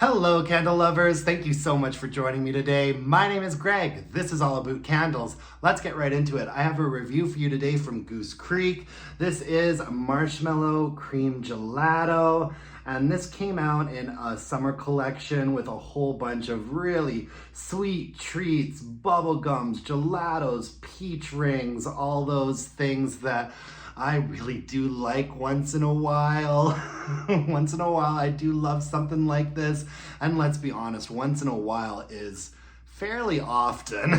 Hello, candle lovers. Thank you so much for joining me today. My name is Greg. This is all about candles. Let's get right into it. I have a review for you today from Goose Creek. This is Marshmallow Creme Gelato, and this came out in a summer collection with a whole bunch of really sweet treats, bubble gums, gelatos, peach rings, all those things that I really do like once in a while. Once in a while, I do love something like this. And let's be honest, once in a while is fairly often.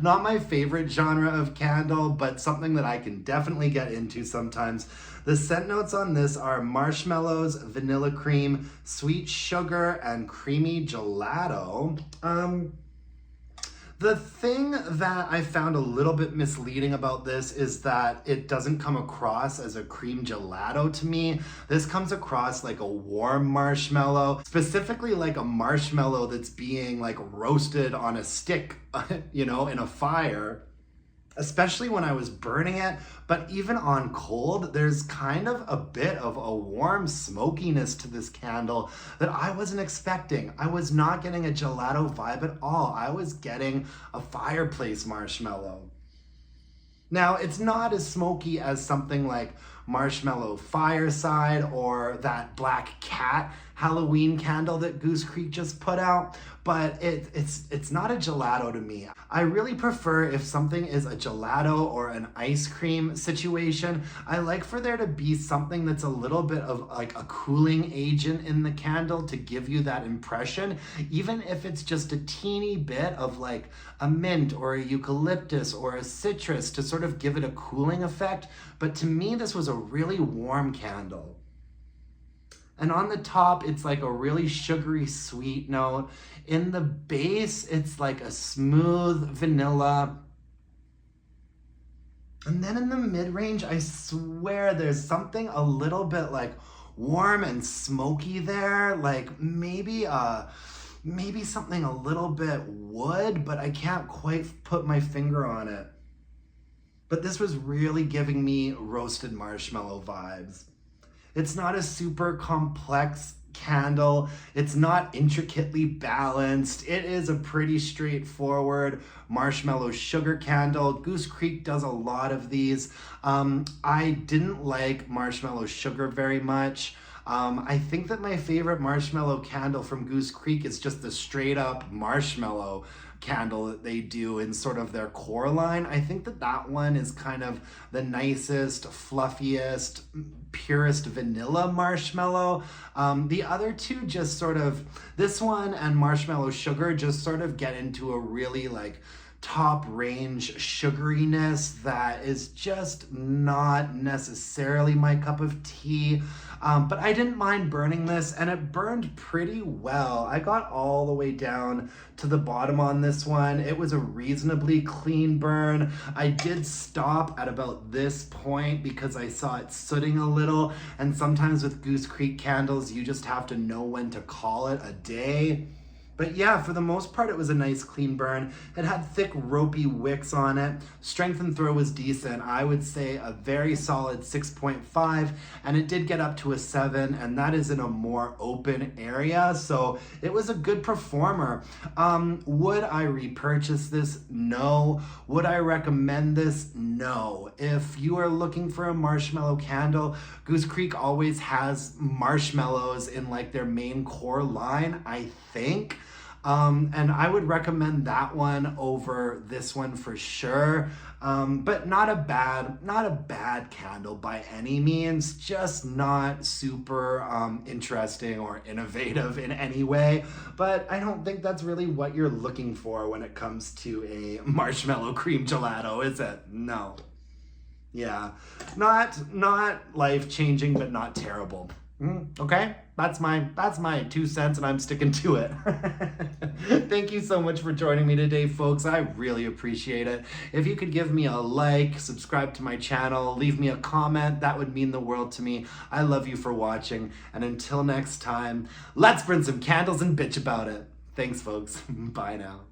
Not my favorite genre of candle, but something that I can definitely get into sometimes. The scent notes on this are marshmallows, vanilla cream, sweet sugar, and creamy gelato. The thing that I found a little bit misleading about this is that it doesn't come across as a cream gelato to me. This comes across like a warm marshmallow, specifically like a marshmallow that's being like roasted on a stick, in a fire. Especially when I was burning it, but even on cold, there's kind of a bit of a warm smokiness to this candle that I wasn't expecting. I was not getting a gelato vibe at all. I was getting a fireplace marshmallow. Now, it's not as smoky as something like Marshmallow Fireside or that Black Cat Halloween candle that Goose Creek just put out, but it's not a gelato to me. I really prefer if something is a gelato or an ice cream situation, I like for there to be something that's a little bit of like a cooling agent in the candle to give you that impression, even if it's just a teeny bit of like a mint or a eucalyptus or a citrus to sort of give it a cooling effect. But to me, this was a really warm candle. And on the top, it's like a really sugary sweet note. In the base, it's like a smooth vanilla. And then in the mid-range, I swear there's something a little bit like warm and smoky there. Like maybe something a little bit wood, but I can't quite put my finger on it. But this was really giving me roasted marshmallow vibes. It's not a super complex candle. It's not intricately balanced. It is a pretty straightforward marshmallow sugar candle. Goose Creek does a lot of these. I didn't like marshmallow sugar very much. I think that my favorite marshmallow candle from Goose Creek is just the straight up marshmallow candle that they do in sort of their core line. I think that one is kind of the nicest, fluffiest, purest vanilla marshmallow. The other two just sort of, this one and marshmallow sugar just sort of get into a really like top range sugariness that is just not necessarily my cup of tea. But I didn't mind burning this, and it burned pretty well. I got all the way down to the bottom on this one. It was a reasonably clean burn. I did stop at about this point because I saw it sooting a little, and sometimes with Goose Creek candles, you just have to know when to call it a day. But yeah, for the most part, it was a nice clean burn. It had thick ropey wicks on it. Strength and throw was decent. I would say a very solid 6.5, and it did get up to a 7, and that is in a more open area. So it was a good performer. Would I repurchase this? No. Would I recommend this? No. If you are looking for a marshmallow candle, Goose Creek always has marshmallows in like their main core line, I think. And I would recommend that one over this one for sure. But not a bad candle by any means, just not super interesting or innovative in any way. But I don't think that's really what you're looking for when it comes to a marshmallow cream gelato, is it? No. Yeah, not life-changing, but not terrible. Okay, that's my 2 cents, and I'm sticking to it. Thank you so much for joining me today, folks. I really appreciate it. If you could give me a like, subscribe to my channel, leave me a comment, that would mean the world to me. I love you for watching, and until next time, let's burn some candles and bitch about it. Thanks, folks. Bye now.